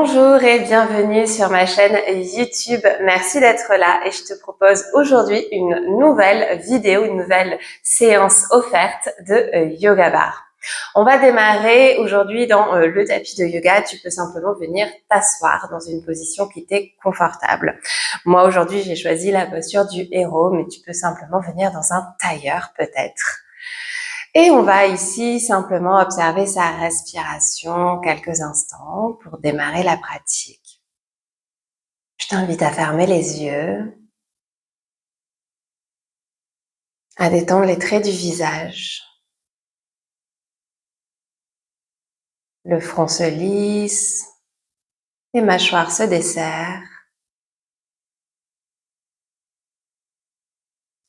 Bonjour et bienvenue sur ma chaîne YouTube. Merci d'être là et je te propose aujourd'hui une nouvelle vidéo, une nouvelle séance offerte de Yoga Bar. On va démarrer aujourd'hui dans le tapis de yoga. Tu peux simplement venir t'asseoir dans une position qui t'est confortable. Moi aujourd'hui j'ai choisi la posture du héros, mais tu peux simplement venir dans un tailleur peut-être. Et on va ici simplement observer sa respiration quelques instants pour démarrer la pratique. Je t'invite à fermer les yeux, à détendre les traits du visage. Le front se lisse, les mâchoires se desserrent.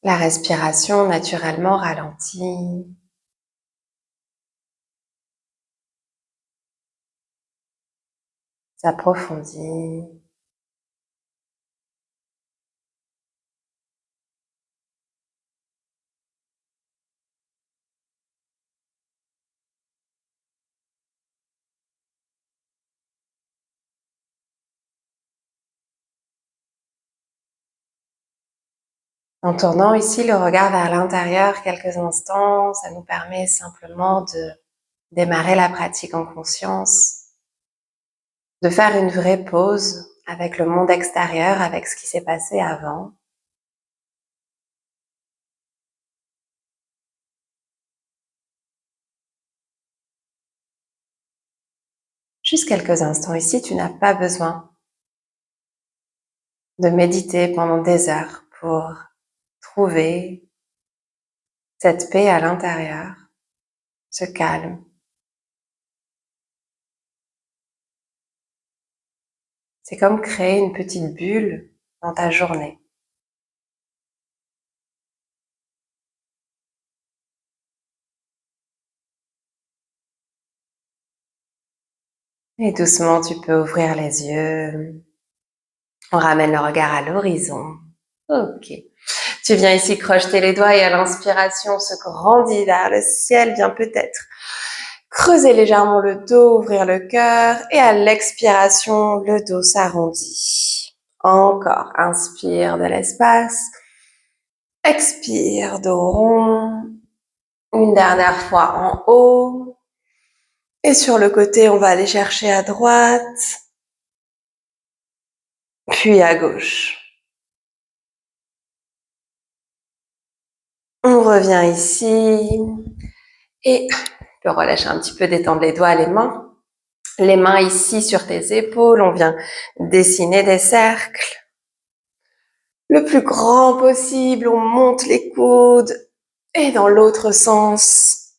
La respiration naturellement ralentit. S'approfondit. En tournant ici le regard vers l'intérieur quelques instants, ça nous permet simplement de démarrer la pratique en conscience, de faire une vraie pause avec le monde extérieur, avec ce qui s'est passé avant. Juste quelques instants ici, tu n'as pas besoin de méditer pendant des heures pour trouver cette paix à l'intérieur, ce calme. C'est comme créer une petite bulle dans ta journée. Et doucement, tu peux ouvrir les yeux. On ramène le regard à l'horizon. Ok. Tu viens ici crocheter les doigts et à l'inspiration, on se grandit vers le ciel, vient peut-être creuser légèrement le dos, ouvrir le cœur et à l'expiration, le dos s'arrondit. Encore, inspire de l'espace, expire, dos rond. Une dernière fois en haut. Et sur le côté, on va aller chercher à droite, puis à gauche. On revient ici et tu peux relâcher un petit peu, détendre les doigts, les mains. Les mains ici sur tes épaules, on vient dessiner des cercles. Le plus grand possible, on monte les coudes et dans l'autre sens,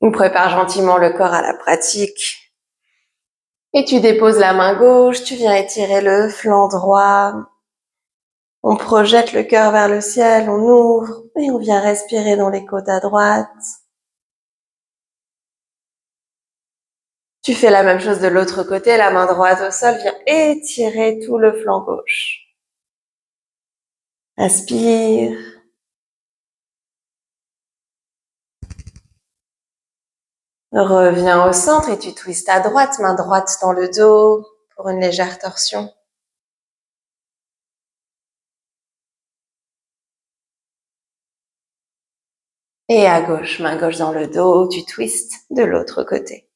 on prépare gentiment le corps à la pratique. Et tu déposes la main gauche, tu viens étirer le flanc droit. On projette le cœur vers le ciel, on ouvre et on vient respirer dans les côtes à droite. Tu fais la même chose de l'autre côté, la main droite au sol, viens étirer tout le flanc gauche. Inspire. Reviens au centre et tu twistes à droite, main droite dans le dos pour une légère torsion. Et à gauche, main gauche dans le dos, tu twistes de l'autre côté.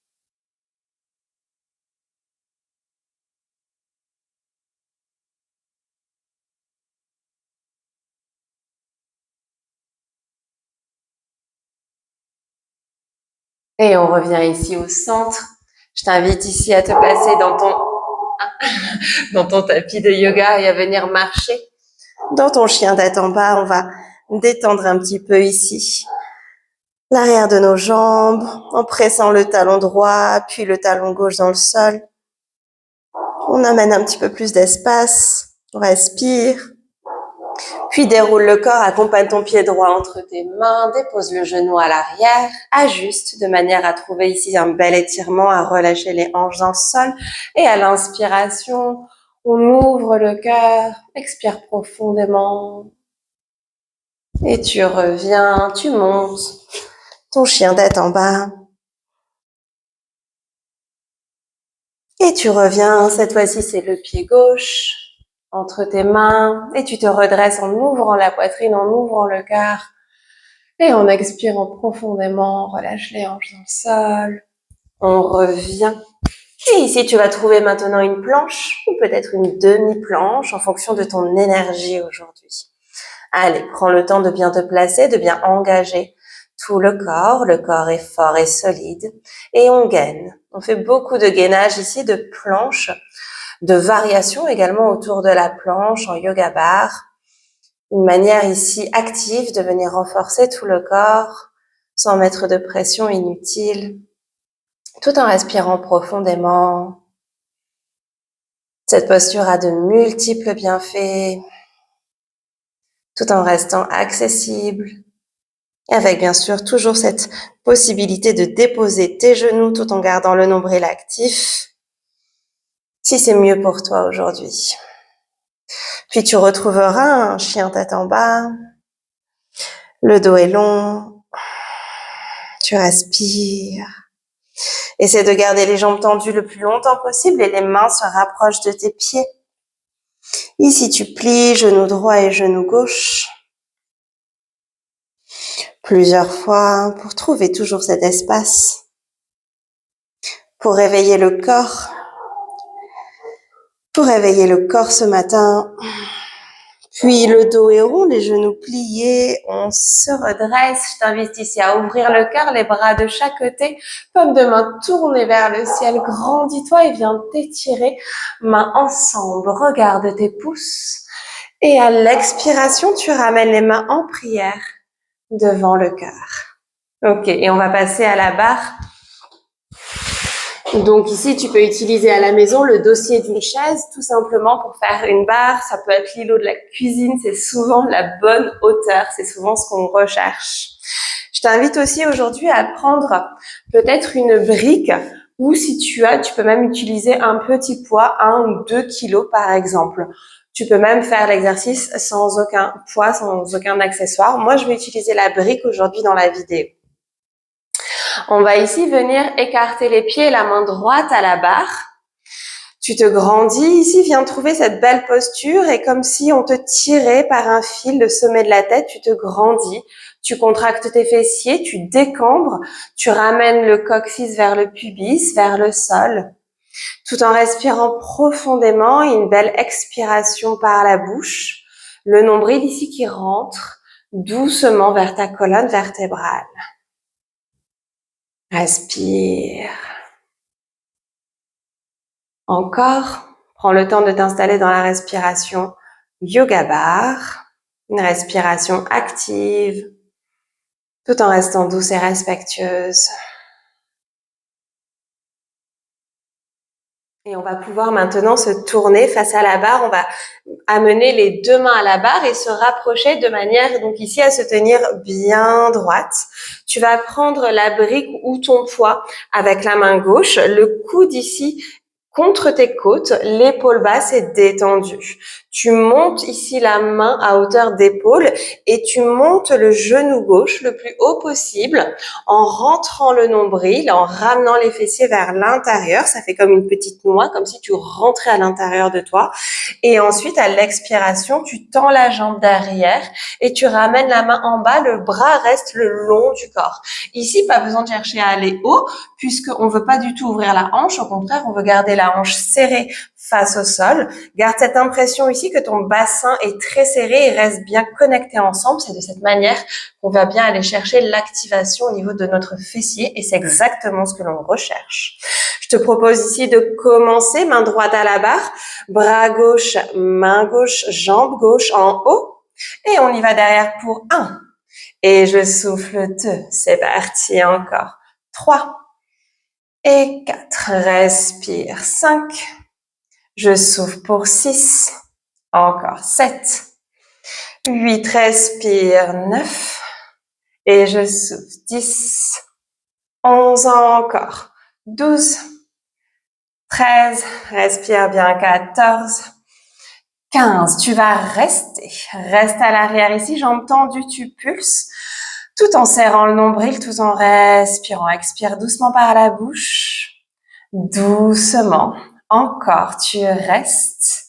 Et on revient ici au centre. Je t'invite ici à te placer dans ton tapis de yoga et à venir marcher. Dans ton chien tête en bas, on va détendre un petit peu ici l'arrière de nos jambes en pressant le talon droit, puis le talon gauche dans le sol. On amène un petit peu plus d'espace, on respire, puis déroule le corps, accompagne ton pied droit entre tes mains, dépose le genou à l'arrière, ajuste de manière à trouver ici un bel étirement, à relâcher les hanches dans le sol. Et à l'inspiration, on ouvre le cœur, expire profondément. Et tu reviens, tu montes, ton chien tête en bas. Et tu reviens, cette fois-ci c'est le pied gauche entre tes mains et tu te redresses en ouvrant la poitrine, en ouvrant le cœur et en expirant profondément, relâche les hanches dans le sol. On revient. Et ici tu vas trouver maintenant une planche ou peut-être une demi-planche en fonction de ton énergie aujourd'hui. Allez, prends le temps de bien te placer, de bien engager tout le corps. Le corps est fort et solide et on gaine. On fait beaucoup de gainage ici, de planches, de variations également autour de la planche en yoga bar. Une manière ici active de venir renforcer tout le corps sans mettre de pression inutile, tout en respirant profondément. Cette posture a de multiples bienfaits, tout en restant accessible. Et avec bien sûr toujours cette possibilité de déposer tes genoux tout en gardant le nombril actif, si c'est mieux pour toi aujourd'hui. Puis tu retrouveras un chien tête en bas, le dos est long, tu respires. Essaie de garder les jambes tendues le plus longtemps possible et les mains se rapprochent de tes pieds. Ici tu plies genou droit et genou gauche. Plusieurs fois pour trouver toujours cet espace, pour réveiller le corps. Pour réveiller le corps ce matin, puis le dos est rond, les genoux pliés, on se redresse. Je t'invite ici à ouvrir le cœur, les bras de chaque côté, paume de main tournée vers le ciel. Grandis-toi et viens t'étirer, mains ensemble. Regarde tes pouces. Et à l'expiration, tu ramènes les mains en prière devant le cœur. Ok, et on va passer à la barre. Donc ici, tu peux utiliser à la maison le dossier d'une chaise, tout simplement pour faire une barre. Ça peut être l'îlot de la cuisine, c'est souvent la bonne hauteur, c'est souvent ce qu'on recherche. Je t'invite aussi aujourd'hui à prendre peut-être une brique, ou si tu peux même utiliser un petit poids, 1 ou 2 kilos par exemple. Tu peux même faire l'exercice sans aucun poids, sans aucun accessoire. Moi, je vais utiliser la brique aujourd'hui dans la vidéo. On va ici venir écarter les pieds et la main droite à la barre. Tu te grandis ici, viens trouver cette belle posture et comme si on te tirait par un fil le sommet de la tête, tu te grandis, tu contractes tes fessiers, tu décambres, tu ramènes le coccyx vers le pubis, vers le sol, tout en respirant profondément et une belle expiration par la bouche. Le nombril ici qui rentre doucement vers ta colonne vertébrale. Respire. Encore, prends le temps de t'installer dans la respiration yoga bar, une respiration active, tout en restant douce et respectueuse. Et on va pouvoir maintenant se tourner face à la barre. On va amener les deux mains à la barre et se rapprocher de manière, donc ici, à se tenir bien droite. Tu vas prendre la brique ou ton poids avec la main gauche, le coude ici contre tes côtes, l'épaule basse est détendue. Tu montes ici la main à hauteur d'épaule et tu montes le genou gauche le plus haut possible en rentrant le nombril, en ramenant les fessiers vers l'intérieur. Ça fait comme une petite noix, comme si tu rentrais à l'intérieur de toi. Et ensuite, à l'expiration, tu tends la jambe derrière et tu ramènes la main en bas. Le bras reste le long du corps. Ici, pas besoin de chercher à aller haut puisqu'on veut pas du tout ouvrir la hanche. Au contraire, on veut garder la hanche serrée face au sol. Garde cette impression ici que ton bassin est très serré et reste bien connecté ensemble. C'est de cette manière qu'on va bien aller chercher l'activation au niveau de notre fessier et c'est exactement ce que l'on recherche. Je te propose ici de commencer, main droite à la barre, bras gauche, main gauche, jambe gauche en haut et on y va derrière pour 1. Et je souffle 2. C'est parti encore. 3 et 4. Respire. 5. Je souffle pour 6. Encore 7. 8. Respire. 9. Et je souffle 10. 11 encore. 12. 13. Respire bien. 14. 15. Tu vas rester. Reste à l'arrière ici, jambes tendues, tu pulses. Tout en serrant le nombril, tout en respirant. Expire doucement par la bouche. Doucement. Encore, tu restes.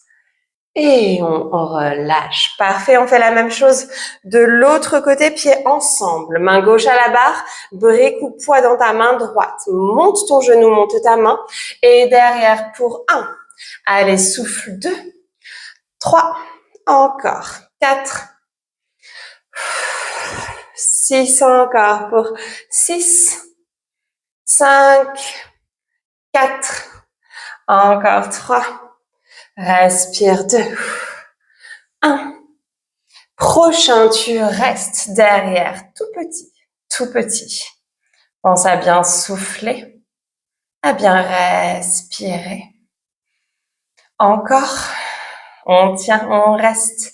Et on relâche. Parfait, on fait la même chose de l'autre côté, pieds ensemble. Main gauche à la barre, brique ou poids dans ta main droite. Monte ton genou, monte ta main. Et derrière pour 1. Allez, souffle 2. 3. Encore. 4. 6 encore pour 6. 5. 4. Encore 3. Respire 2. 1. Prochain, tu restes derrière, tout petit, tout petit. Pense à bien souffler, à bien respirer. Encore, on tient, on reste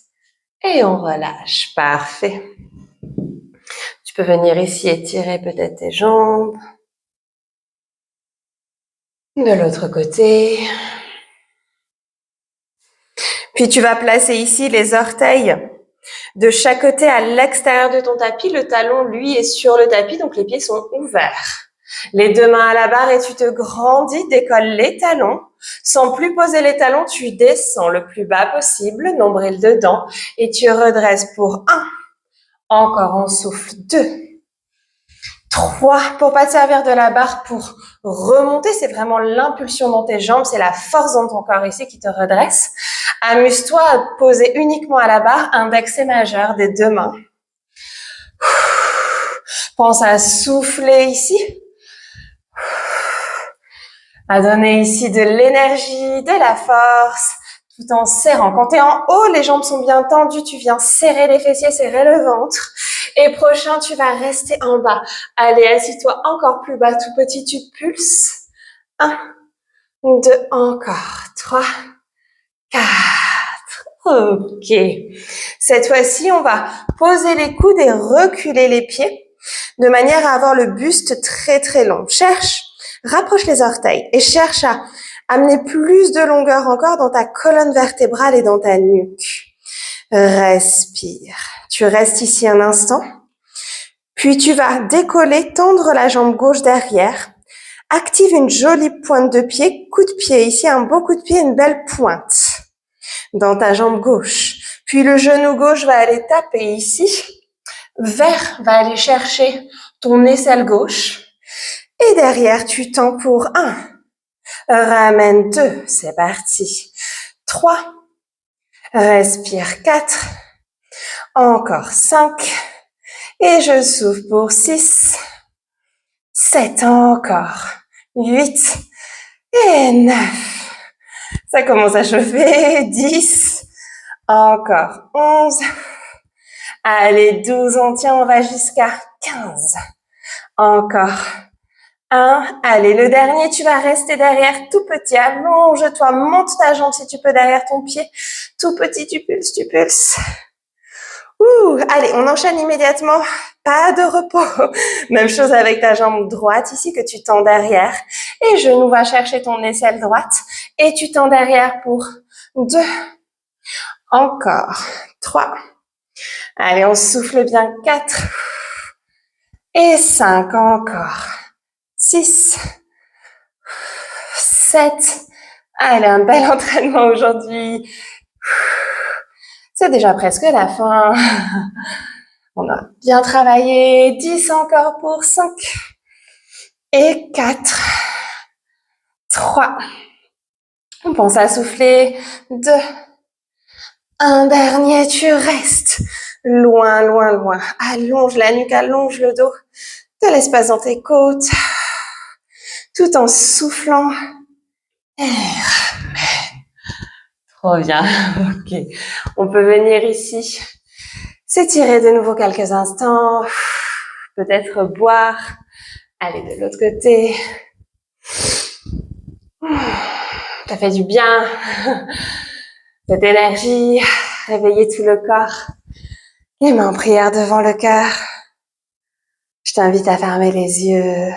et on relâche. Parfait. Tu peux venir ici étirer peut-être tes jambes. De l'autre côté. Puis tu vas placer ici les orteils de chaque côté à l'extérieur de ton tapis. Le talon, lui, est sur le tapis, donc les pieds sont ouverts. Les deux mains à la barre et tu te grandis, décolles les talons. Sans plus poser les talons, tu descends le plus bas possible, nombril dedans, et tu redresses pour 1. Encore, on souffle 2. 3. Pour pas te servir de la barre pour remonter, c'est vraiment l'impulsion dans tes jambes, c'est la force dans ton corps ici qui te redresse. Amuse-toi à te poser uniquement à la barre, index et majeur des deux mains. Pense à souffler ici. À donner ici de l'énergie, de la force, tout en serrant. Quand tu es en haut, les jambes sont bien tendues, tu viens serrer les fessiers, serrer le ventre. Et prochain, tu vas rester en bas. Allez, assis-toi encore plus bas, tout petit, tu pulses. 1, 2, encore. 3, 4. Ok. Cette fois-ci, on va poser les coudes et reculer les pieds de manière à avoir le buste très très long. Rapproche les orteils et cherche à amener plus de longueur encore dans ta colonne vertébrale et dans ta nuque. Respire. Tu restes ici un instant. Puis tu vas décoller, tendre la jambe gauche derrière. Active une jolie pointe de pied, coup de pied. Ici, un beau coup de pied, une belle pointe dans ta jambe gauche. Puis le genou gauche va aller taper ici. Va aller chercher ton aisselle gauche. Et derrière, tu tends pour 1. Ramène 2. C'est parti. 3. Respire 4. Encore 5. Et je souffle pour 6. 7 encore. 8. Et 9. Ça commence à chauffer. 10. Encore 11. Allez, 12, on tient, on va jusqu'à 15. Encore 1. Allez, le dernier, tu vas rester derrière tout petit. Allonge-toi, monte ta jambe si tu peux derrière ton pied. Tout petit, tu pulses, tu pulses. Allez, on enchaîne immédiatement. Pas de repos. Même chose avec ta jambe droite ici que tu tends derrière. Et genou va chercher ton aisselle droite. Et tu tends derrière pour 2. Encore 3. Allez, on souffle bien 4. Et 5 encore. 6. 7. Allez, un bel entraînement aujourd'hui. C'est déjà presque la fin. On a bien travaillé. 10 encore pour 5. Et 4. 3. On pense à souffler. 2. Un dernier, tu restes. Loin, loin, loin. Allonge la nuque, allonge le dos. De l'espace dans tes côtes. Tout en soufflant. Et ramène. Trop bien. Ok. On peut venir ici. S'étirer de nouveau quelques instants. Peut-être boire. Aller de l'autre côté. Ça fait du bien. Cette énergie. Réveiller tout le corps. Les mains en prière devant le cœur. Je t'invite à fermer les yeux.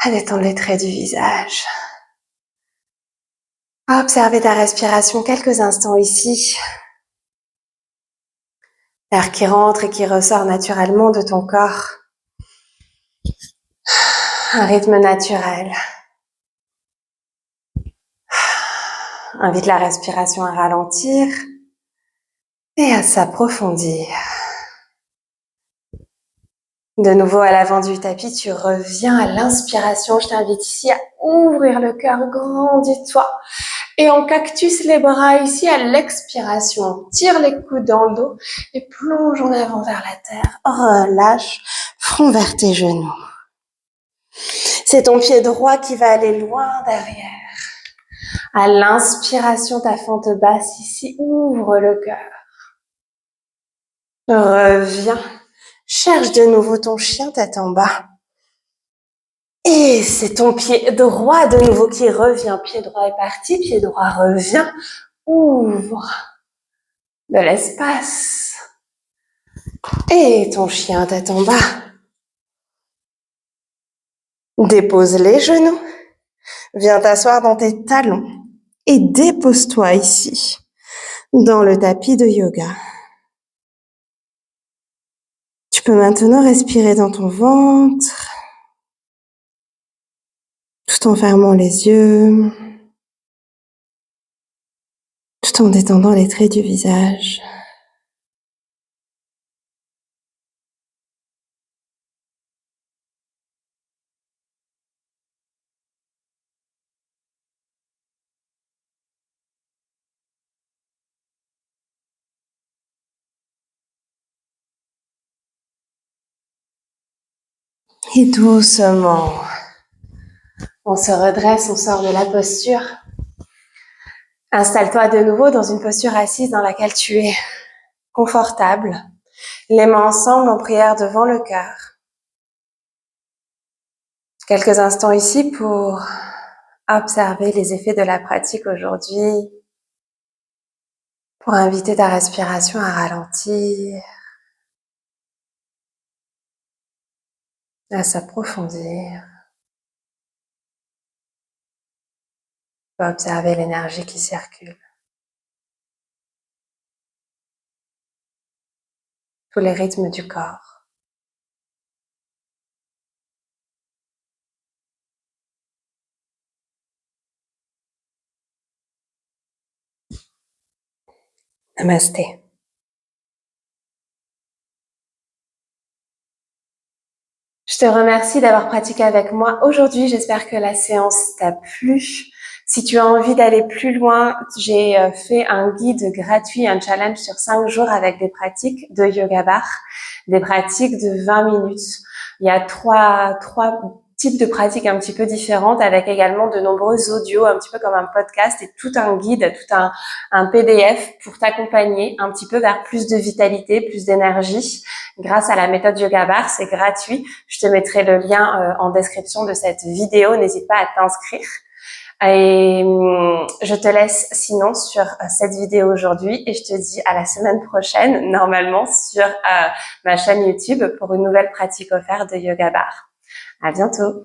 À détendre les traits du visage. À observer ta respiration quelques instants ici. L'air qui rentre et qui ressort naturellement de ton corps. Un rythme naturel. Invite la respiration à ralentir et à s'approfondir. De nouveau à l'avant du tapis, tu reviens à l'inspiration. Je t'invite ici à ouvrir le cœur, grandis-toi. Et en cactus, les bras ici à l'expiration. Tire les coudes dans le dos et plonge en avant vers la terre. Relâche, front vers tes genoux. C'est ton pied droit qui va aller loin derrière. À l'inspiration, ta fente basse ici, ouvre le cœur. Reviens. Cherche de nouveau ton chien tête en bas. Et c'est ton pied droit de nouveau qui revient. Pied droit est parti, pied droit revient. Ouvre de l'espace. Et ton chien tête en bas. Dépose les genoux. Viens t'asseoir dans tes talons. Et dépose-toi ici, dans le tapis de yoga. Tu peux maintenant respirer dans ton ventre, tout en fermant les yeux, tout en détendant les traits du visage. Et doucement, on se redresse, on sort de la posture. Installe-toi de nouveau dans une posture assise dans laquelle tu es confortable. Les mains ensemble en prière devant le cœur. Quelques instants ici pour observer les effets de la pratique aujourd'hui, pour inviter ta respiration à ralentir, à s'approfondir. Tu peux observer l'énergie qui circule. Tous les rythmes du corps. Namasté. Je te remercie d'avoir pratiqué avec moi aujourd'hui. J'espère que la séance t'a plu. Si tu as envie d'aller plus loin, j'ai fait un guide gratuit, un challenge sur 5 jours avec des pratiques de yoga bar, des pratiques de 20 minutes. Il y a trois types de pratiques un petit peu différentes avec également de nombreux audios, un petit peu comme un podcast et tout un guide, tout un PDF pour t'accompagner un petit peu vers plus de vitalité, plus d'énergie. Grâce à la méthode Yoga Bar, c'est gratuit. Je te mettrai le lien en description de cette vidéo. N'hésite pas à t'inscrire. Et je te laisse sinon sur cette vidéo aujourd'hui et je te dis à la semaine prochaine, normalement sur ma chaîne YouTube pour une nouvelle pratique offerte de Yoga Bar. À bientôt.